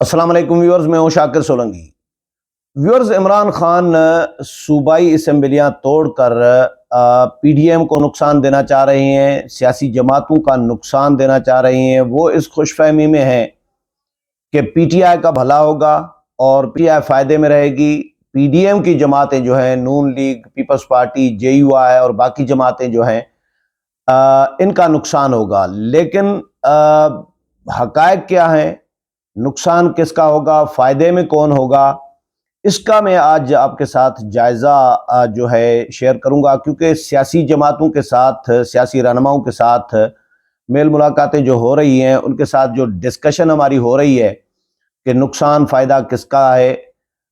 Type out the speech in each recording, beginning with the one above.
अस्सलाम वालेकुम व्यूअर्स, मैं हूं शाकिर सोलंकी। व्यूअर्स, इमरान खान सूबाई असम्बलियां तोड़कर पीडीएम को नुकसान देना चाह रहे हैं, सियासी जमातों का नुकसान देना चाह रहे हैं। वो इस खुशफहमी में हैं कि पीटीआई का भला होगा और पीटीआई फायदे में रहेगी। पीडीएम की जमातें जो हैं, नून लीग, पीपल्स पार्टी, जेयूआई और बाकी जमातें जो हैं, इनका नुकसान होगा। लेकिन हकायक क्या हैं, नुकसान किसका होगा, फायदे में कौन होगा, इसका मैं आज आपके साथ जायज़ा जो है शेयर करूंगा। क्योंकि सियासी जमातों के साथ, सियासी रहनुमाओं के साथ मेल मुलाकातें जो हो रही हैं, उनके साथ जो डिस्कशन हमारी हो रही है कि नुकसान फ़ायदा किसका है,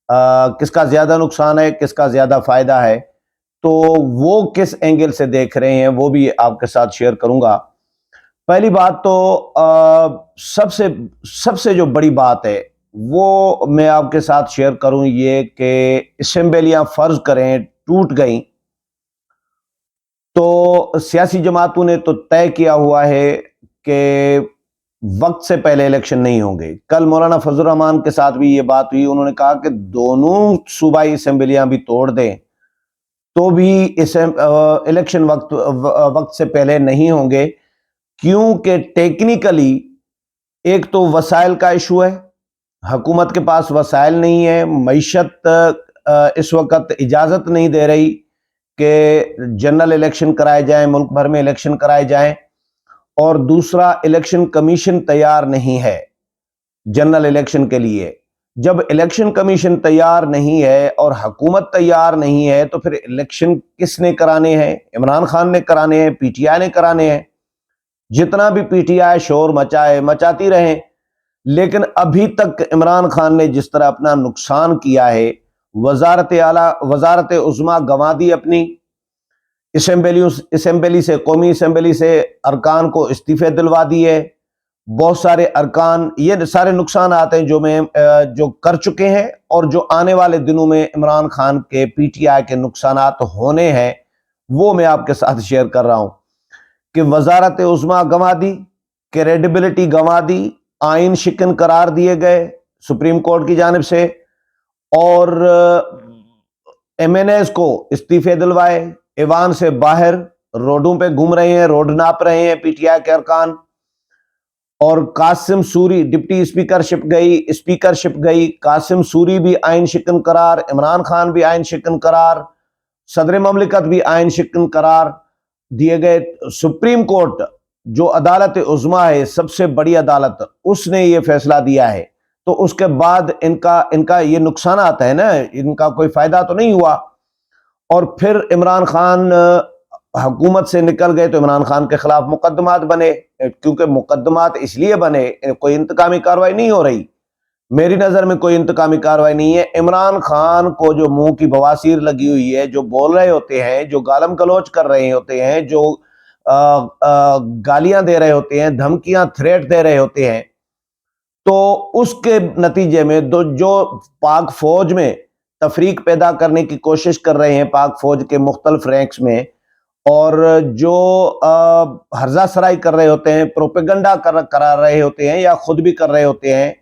किसका ज़्यादा नुकसान है, किसका ज़्यादा फ़ायदा है, तो वो किस एंगल से देख रहे हैं वो भी आपके साथ शेयर करूंगा। पहली बात तो सबसे सबसे जो बड़ी बात है वो मैं आपके साथ शेयर करूं, ये कि असेंबलियां फर्ज करें टूट गई तो सियासी जमातों ने तो तय किया हुआ है कि वक्त से पहले इलेक्शन नहीं होंगे। कल मौलाना फजल रहमान के साथ भी ये बात हुई। उन्होंने कहा कि दोनों सूबाई असेंबलियां भी तोड़ दें तो भी इलेक्शन वक्त से पहले नहीं होंगे, क्योंकि टेक्निकली एक तो वसाइल का इशू है, हुकूमत के पास वसाइल नहीं है, मईशत इस वक्त इजाज़त नहीं दे रही कि जनरल इलेक्शन कराए जाएं, मुल्क भर में इलेक्शन कराए जाएं। और दूसरा, इलेक्शन कमीशन तैयार नहीं है जनरल इलेक्शन के लिए। जब इलेक्शन कमीशन तैयार नहीं है और हुकूमत तैयार नहीं है तो फिर इलेक्शन किसने कराने हैं? इमरान खान ने कराने हैं, पीटीआई ने कराने हैं। जितना भी पीटीआई शोर मचाती रहे, लेकिन अभी तक इमरान खान ने जिस तरह अपना नुकसान किया है, वजारत उज़्मा गंवा दी अपनी, असेंबली से, कौमी असेंबली से अरकान को इस्तीफे दिलवा दिए, बहुत सारे अरकान, ये सारे नुकसान आते हैं जो कर चुके हैं और जो आने वाले दिनों में इमरान खान के पीटीआई के नुकसान होने हैं, वो मैं आपके साथ शेयर कर रहा हूं। कि वजारत उज़्मा गंवा दी, क्रेडिबिलिटी गंवा दी, आइन शिकन करार दिए गए सुप्रीम कोर्ट की जानिब से, और एमएनएस को इस्तीफे दिलवाए, ईवान से बाहर रोडों पे घूम रहे हैं, रोड नाप रहे हैं पीटीआई के अरकान। और कासिम सूरी डिप्टी स्पीकरशिप गई, कासिम सूरी भी आइन शिकन करार, इमरान खान भी आइन शिकन करार, सदर ममलिकत भी आइन शिकन करार दिए गए। सुप्रीम कोर्ट जो अदालत उज़्मा है, सबसे बड़ी अदालत, उसने ये फैसला दिया है। तो उसके बाद इनका ये नुकसान आता है ना, इनका कोई फायदा तो नहीं हुआ। और फिर इमरान खान हुकूमत से निकल गए तो इमरान खान के खिलाफ मुकदमात बने, क्योंकि मुकदमात इसलिए बने, कोई इंतकामी कार्रवाई नहीं हो रही। मेरी नज़र में कोई इंतकामी कार्रवाई नहीं है। इमरान खान को जो मुंह की बवासीर लगी हुई है, जो बोल रहे होते हैं, जो गालम गलोच कर रहे होते हैं, जो गालियां दे रहे होते हैं, धमकियां, थ्रेट दे रहे होते हैं, तो उसके नतीजे में जो पाक फौज में तफरीक पैदा करने की कोशिश कर रहे हैं, पाक फौज के मुख्तलिफ रैंक्स में, और जो हर्जा सराई कर रहे होते हैं, प्रोपेगंडा करा रहे होते हैं या खुद भी कर रहे होते हैं,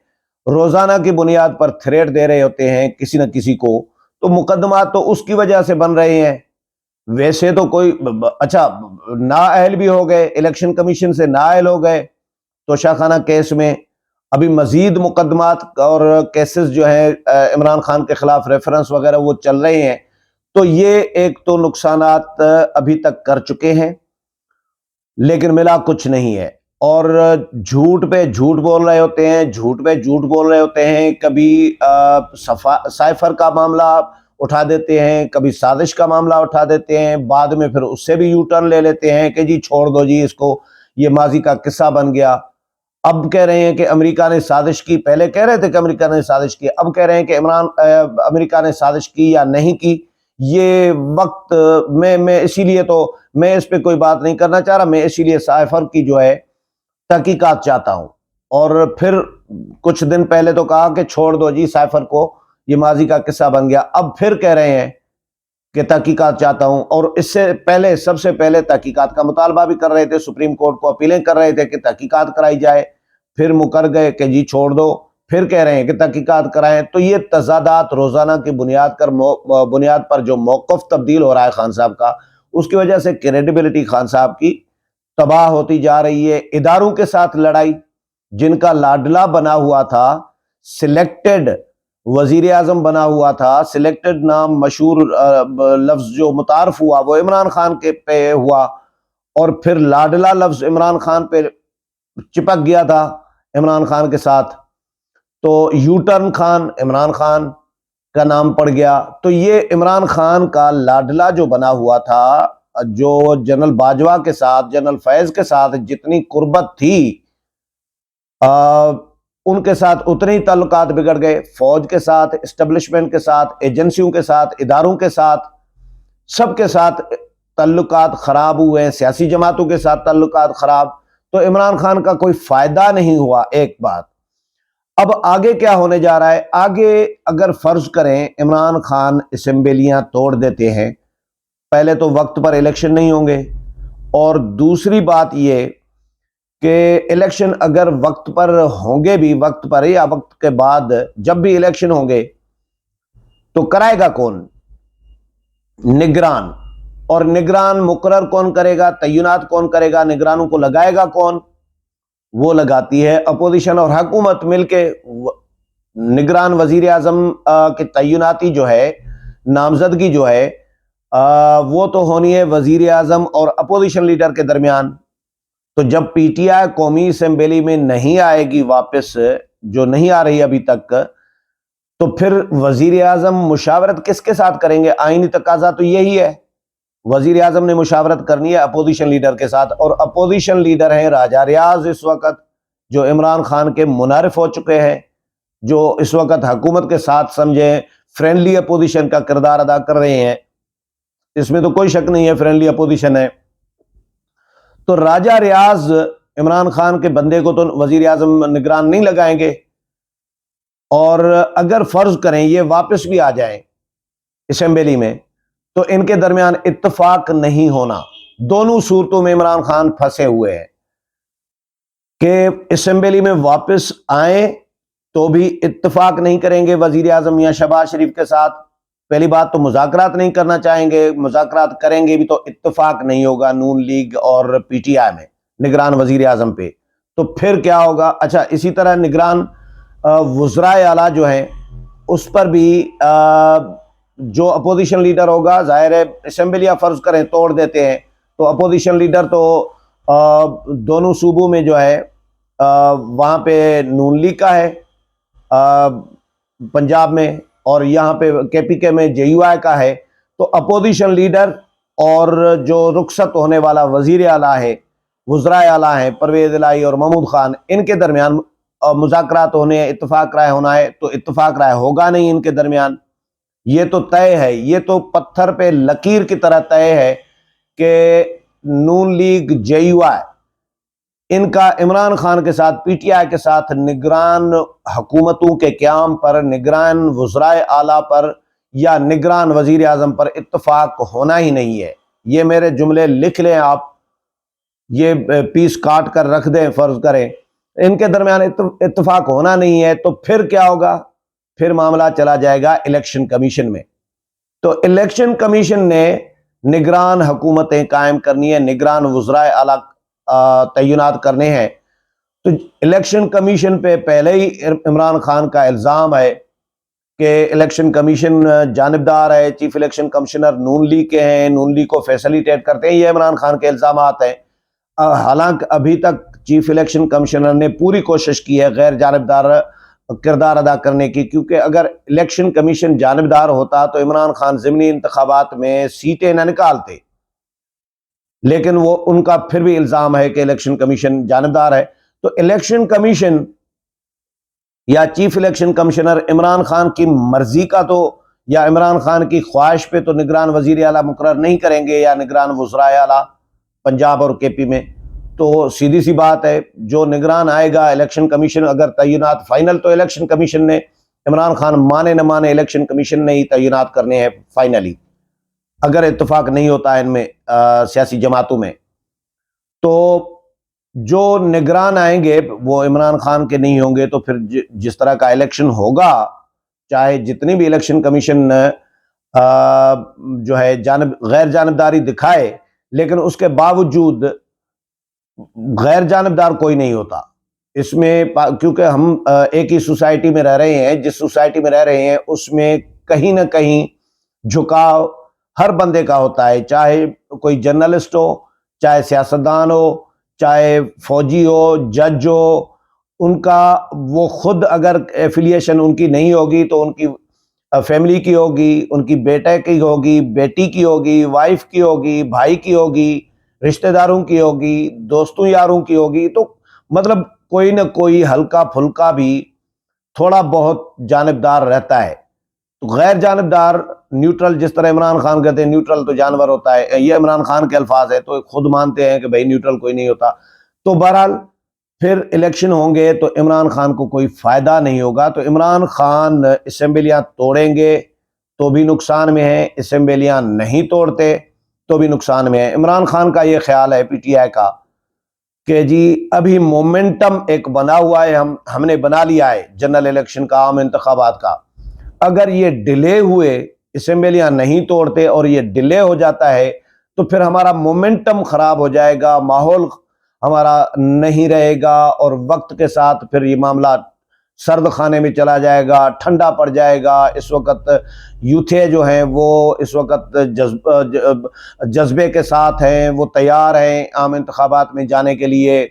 रोजाना की बुनियाद पर थ्रेट दे रहे होते हैं किसी न किसी को, तो मुकदमा तो उसकी वजह से बन रहे हैं। वैसे तो कोई अच्छा नाअहल भी हो गए, इलेक्शन कमीशन से नाअहल हो गए तोशाखाना केस में। अभी मजीद मुकदमात और केसेस जो है इमरान खान के खिलाफ रेफरेंस वगैरह वो चल रहे हैं। तो ये एक तो नुकसानात अभी तक कर चुके हैं, लेकिन मिला कुछ नहीं है। और झूठ पे झूठ बोल रहे होते हैं, झूठ पे झूठ बोल रहे होते हैं। कभी साइफर का मामला उठा देते हैं, कभी साजिश का मामला उठा देते हैं, बाद में फिर उससे भी यू टर्न ले लेते हैं कि जी छोड़ दो जी इसको, ये माजी का किस्सा बन गया। अब कह रहे हैं कि अमेरिका ने साजिश की, पहले कह रहे थे कि अमेरिका ने साजिश की, अब कह रहे हैं कि अमेरिका ने साजिश की या नहीं की। ये वक्त मैं इसीलिए तो मैं इस पे कोई बात नहीं करना चाह रहा। मैं इसीलिए साइफर की जो है तहकीकात चाहता हूं। और फिर कुछ दिन पहले तो कहा कि छोड़ दो जी साइफर को, ये माजी का किस्सा बन गया। अब फिर कह रहे हैं कि तहकीकात चाहता हूं। और इससे पहले, सबसे पहले तहकीकात का मुतालबा भी कर रहे थे, सुप्रीम कोर्ट को अपीलें कर रहे थे कि तहकीकात कराई जाए। फिर मुकर गए कि जी छोड़ दो, پھر کہہ رہے ہیں کہ تحقیقات کرائیں. تو یہ تضادات روزانہ کی بنیاد پر جو موقف تبدیل ہو رہا ہے خان صاحب کا، اس کی وجہ سے کریڈیبلٹی خان صاحب کی تباہ ہوتی جا رہی ہے. اداروں کے ساتھ لڑائی، جن کا لاڈلا بنا ہوا تھا، سلیکٹڈ وزیر اعظم بنا ہوا تھا، سلیکٹڈ نام مشہور لفظ جو متعارف ہوا وہ عمران خان کے پہ ہوا، اور پھر لاڈلا لفظ عمران خان پہ چپک گیا تھا عمران خان کے ساتھ، تو یو ٹرن خان عمران خان کا نام پڑ گیا. تو یہ عمران خان کا لاڈلا جو بنا ہوا تھا، جو جنرل باجوہ کے ساتھ، جنرل فیض کے ساتھ جتنی قربت تھی، ان کے ساتھ اتنے ہی تعلقات بگڑ گئے. فوج کے ساتھ، اسٹیبلشمنٹ کے ساتھ، ایجنسیوں کے ساتھ، اداروں کے ساتھ، سب کے ساتھ تعلقات خراب ہوئے ہیں، سیاسی جماعتوں کے ساتھ تعلقات خراب. تو عمران خان کا کوئی فائدہ نہیں ہوا. ایک بات. اب آگے کیا ہونے جا رہا ہے؟ آگے اگر فرض کریں عمران خان اسمبلیاں توڑ دیتے ہیں، پہلے تو وقت پر الیکشن نہیں ہوں گے، اور دوسری بات یہ کہ الیکشن اگر وقت پر ہوں گے بھی، وقت پر یا وقت کے بعد جب بھی الیکشن ہوں گے تو کرائے گا کون؟ نگران. اور نگران مقرر کون کرے گا؟ تعینات کون کرے گا؟ نگرانوں کو لگائے گا کون؟ وہ لگاتی ہے اپوزیشن اور حکومت مل کے. نگران وزیر اعظم کے تعیناتی جو ہے، نامزدگی جو ہے، وہ تو ہونی ہے وزیر اعظم اور اپوزیشن لیڈر کے درمیان. تو جب پی ٹی آئی قومی اسمبلی میں نہیں آئے گی واپس، جو نہیں آ رہی ابھی تک، تو پھر وزیر اعظم مشاورت کس کے ساتھ کریں گے؟ آئینی تقاضا تو یہی ہے، وزیر اعظم نے مشاورت کرنی ہے اپوزیشن لیڈر کے ساتھ. اور اپوزیشن لیڈر ہیں راجہ ریاض اس وقت، جو عمران خان کے منعرف ہو چکے ہیں، جو اس وقت حکومت کے ساتھ سمجھیں فرینڈلی اپوزیشن کا کردار ادا کر رہے ہیں. اس میں تو کوئی شک نہیں ہے فرینڈلی اپوزیشن ہے. تو راجہ ریاض عمران خان کے بندے کو تو وزیر اعظم نگران نہیں لگائیں گے. اور اگر فرض کریں یہ واپس بھی آ جائیں اسمبلی میں، تو ان کے درمیان اتفاق نہیں ہونا. دونوں صورتوں میں عمران خان پھنسے ہوئے ہیں کہ اسمبلی میں واپس آئیں تو بھی اتفاق نہیں کریں گے وزیر اعظم یا شہباز شریف کے ساتھ. پہلی بات تو مذاکرات نہیں کرنا چاہیں گے، مذاکرات کریں گے بھی تو اتفاق نہیں ہوگا نون لیگ اور پی ٹی آئی میں نگران وزیر اعظم پہ. تو پھر کیا ہوگا؟ اچھا، اسی طرح نگران وزرائے اعلیٰ جو ہیں اس پر بھی جو اپوزیشن لیڈر ہوگا، ظاہر ہے اسمبلیاں فرض کریں توڑ دیتے ہیں تو اپوزیشن لیڈر تو دونوں صوبوں میں جو ہے وہاں پہ نون لیگ کا ہے پنجاب میں، اور یہاں پہ کے پی کے میں جے یو آئی کا ہے. تو اپوزیشن لیڈر اور جو رخصت ہونے والا وزیر اعلیٰ ہے، وزرائے اعلیٰ ہیں پرویز الہی اور محمود خان، ان کے درمیان مذاکرات ہونے ہیں، اتفاق رائے ہونا ہے. تو اتفاق رائے ہوگا نہیں ان کے درمیان. یہ تو طے ہے، یہ تو پتھر پہ لکیر کی طرح طے ہے کہ نون لیگ، جے یو آئی، ان کا عمران خان کے ساتھ، پی ٹی آئی کے ساتھ نگران حکومتوں کے قیام پر، نگران وزرائے اعلیٰ پر یا نگران وزیر اعظم پر اتفاق ہونا ہی نہیں ہے. یہ میرے جملے لکھ لیں آپ، یہ پیس کاٹ کر رکھ دیں. فرض کریں ان کے درمیان اتفاق ہونا نہیں ہے تو پھر کیا ہوگا؟ پھر معاملہ چلا جائے گا الیکشن کمیشن میں. تو الیکشن کمیشن نے نگران حکومتیں قائم کرنی ہے، نگران وزرائے اعلیٰ تعینات کرنے ہیں. تو الیکشن کمیشن پہ پہلے ہی عمران خان کا الزام ہے کہ الیکشن کمیشن جانبدار ہے، چیف الیکشن کمشنر نون لیگ کے ہیں، نون لیگ کو فیسلیٹیٹ کرتے ہیں. یہ عمران خان کے الزامات ہیں. حالانکہ ابھی تک چیف الیکشن کمشنر نے پوری کوشش کی ہے غیر جانبدار کردار ادا کرنے کی، کیونکہ اگر الیکشن کمیشن جانبدار ہوتا تو عمران خان ضمنی انتخابات میں سیٹیں نہ نکالتے. لیکن وہ ان کا پھر بھی الزام ہے کہ الیکشن کمیشن جانبدار ہے. تو الیکشن کمیشن یا chief election commissioner Imran Khan کی مرضی کا تو، یا عمران خان کی خواہش پہ تو نگران وزیر اعلیٰ مقرر نہیں کریں گے یا نگران وزرائے اعلیٰ پنجاب اور کے پی میں. تو سیدھی سی بات ہے جو نگران آئے گا الیکشن کمیشن، اگر تعینات فائنل تو الیکشن کمیشن نے، عمران خان مانے نہ مانے الیکشن کمیشن نے ہی تعینات کرنے ہیں فائنلی، اگر اتفاق نہیں ہوتا ہے ان میں سیاسی جماعتوں میں. تو जो निगरान आएंगे वो इमरान खान के नहीं होंगे, तो फिर जिस तरह का इलेक्शन होगा, चाहे जितनी भी इलेक्शन कमीशन जो है गैर जानबदारी दिखाए, लेकिन उसके बावजूद गैर जानबदार कोई नहीं होता इसमें, क्योंकि हम एक ही सोसाइटी में रह रहे हैं। जिस सोसाइटी में रह रहे हैं उसमें कहीं ना कहीं झुकाव हर बंदे का होता है, चाहे कोई जर्नलिस्ट हो, चाहे सियासतदान हो, चाहे फौजी हो, जज हो। उनका वो खुद अगर एफिलिएशन उनकी नहीं होगी तो उनकी फैमिली की होगी, उनकी बेटे की होगी, बेटी की होगी, वाइफ की होगी, भाई की होगी, रिश्तेदारों की होगी, दोस्तों यारों की होगी। तो मतलब कोई ना कोई हल्का फुल्का भी थोड़ा बहुत जानबदार रहता है। तो गैर जानबदार, न्यूट्रल, जिस तरह इमरान खान कहते हैं न्यूट्रल तो जानवर होता है, ये इमरान खान के अल्फाज है, तो खुद मानते हैं कि भाई न्यूट्रल कोई नहीं होता। तो बहरहाल फिर इलेक्शन होंगे तो इमरान खान को कोई फायदा नहीं होगा। तो इमरान खान असेंबलियां तोड़ेंगे तो भी नुकसान में है, असेंबलियां नहीं तोड़ते तो भी नुकसान में है। इमरान खान का ये ख्याल है, पीटीआई का, कि जी अभी मोमेंटम एक बना हुआ है, हमने बना लिया है जनरल इलेक्शन का, आम इंतखाबात का। अगर ये डिले हुए, असेंबलियां नहीं तोड़ते और ये डिले हो जाता है, तो फिर हमारा मोमेंटम खराब हो जाएगा, माहौल हमारा नहीं रहेगा, और वक्त के साथ फिर ये मामला सर्द खाने में चला जाएगा, ठंडा पड़ जाएगा। इस वक्त यूथे जो हैं वो इस वक्त जज्बे के साथ हैं, वो तैयार हैं आम इंतखाबात में जाने के लिए,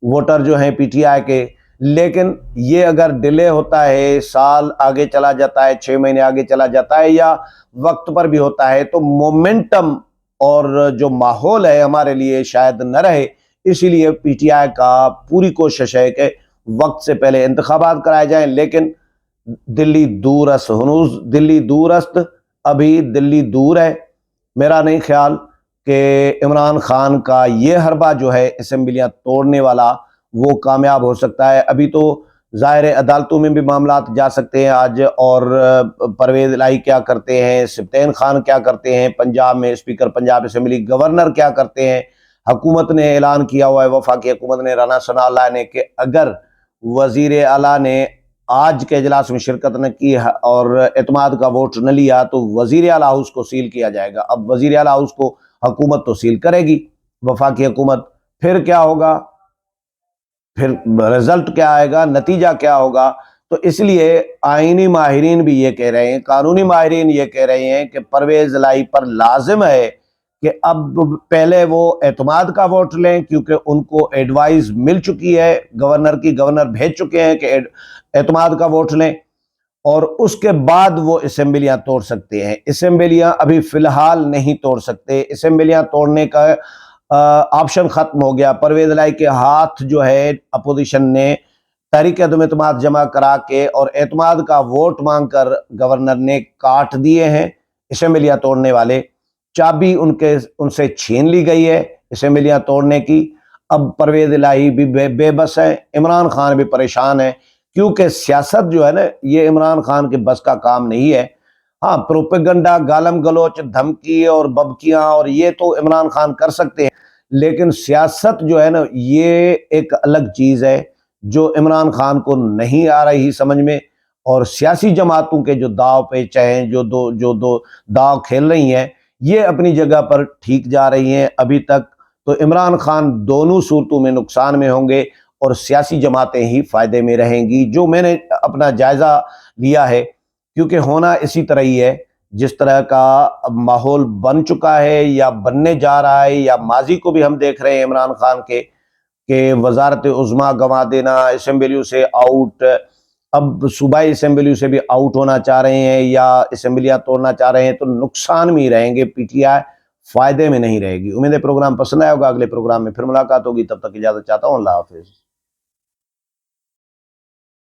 वोटर जो हैं पीटीआई के। लेकिन ये अगर डिले होता है, साल आगे चला जाता है, 6 महीने आगे चला जाता है, या वक्त पर भी होता है, तो मोमेंटम और जो माहौल है हमारे लिए शायद न रहे। इसीलिए पीटीआई का पूरी कोशिश है कि वक्त से पहले इंतखाबात कराए जाएं। लेकिन दिल्ली दूरस्त, हनूज दिल्ली दूरस्त, अभी दिल्ली दूर है। मेरा नहीं ख्याल कि इमरान खान का ये हरबा जो है असेंबलियां तोड़ने वाला वो कामयाब हो सकता है। अभी तो ज़ाहिर अदालतों में भी मामला जा सकते हैं आज, और परवेज इलाही क्या करते हैं, सिब्तैन खान क्या करते हैं पंजाब में, स्पीकर पंजाब असेंबली, गवर्नर क्या करते हैं। हुकूमत ने ऐलान किया हुआ है, वफाकी हुकूमत ने, राना सनाउल्लाह ने, कि अगर वजीर आला ने आज के इजलास में शिरकत न की और एतमाद का वोट न लिया तो वजीर आला हाउस को सील किया जाएगा। अब वजीर आला हाउस को हुकूमत तो सील करेगी, वफाकी हुकूमत, फिर क्या होगा, फिर रिजल्ट क्या आएगा, नतीजा क्या होगा। तो इसलिए आईनी माहिरीन भी ये कह रहे हैं, कानूनी माहिरीन ये कह रहे हैं कि परवेज इलाही पर लाजिम है कि अब पहले वो एतमाद का वोट लें, क्योंकि उनको एडवाइस मिल चुकी है गवर्नर की, गवर्नर भेज चुके हैं कि एतमाद का वोट लें, और उसके बाद वो असेंबलियां तोड़ सकते हैं। असेंबलियां अभी फिलहाल नहीं तोड़ सकते, असेंबलियां तोड़ने का ऑप्शन खत्म हो गया। परवेज इलाही के हाथ जो है अपोजिशन ने तहरीक अदम एतमाद जमा करा के और एतमाद का वोट मांगकर गवर्नर ने काट दिए हैं। असेंबलियां तोड़ने वाले, चाबी उनसे छीन ली गई है असेंबलियां तोड़ने की। अब परवेज इलाही भी बेबस है, इमरान खान भी परेशान है, क्योंकि सियासत जो है ना, ये इमरान खान के बस का काम नहीं है। हाँ, प्रोपेगंडा, गालम गलोच, धमकी और बबकियां और ये तो इमरान खान कर सकते हैं, लेकिन सियासत जो है ना, ये एक अलग चीज है जो इमरान खान को नहीं आ रही समझ में। और सियासी जमातों के जो दाव पेच हैं, जो दो दाव खेल रही हैं, ये अपनी जगह पर ठीक जा रही हैं अभी तक। तो इमरान खान दोनों सूरतों में नुकसान में होंगे और सियासी जमातें ही फायदे में रहेंगी, जो मैंने अपना जायजा लिया है, क्योंकि होना इसी तरह ही है। जिस तरह का माहौल बन चुका है या बनने जा रहा है, या माजी को भी हम देख रहे हैं इमरान खान के वजारत उज़्मा गंवा देना, असेंबलियों से आउट, अब सूबाई असेंबलियों से भी आउट होना चाह रहे हैं या असेंबलियां तोड़ना चाह रहे हैं, तो नुकसान में ही रहेंगे, पीटीआई फायदे में नहीं रहेगी। उम्मीद है प्रोग्राम पसंद आया होगा। अगले प्रोग्राम में फिर मुलाकात होगी, तब तक इजाजत चाहता हूँ। अल्लाह हाफिज।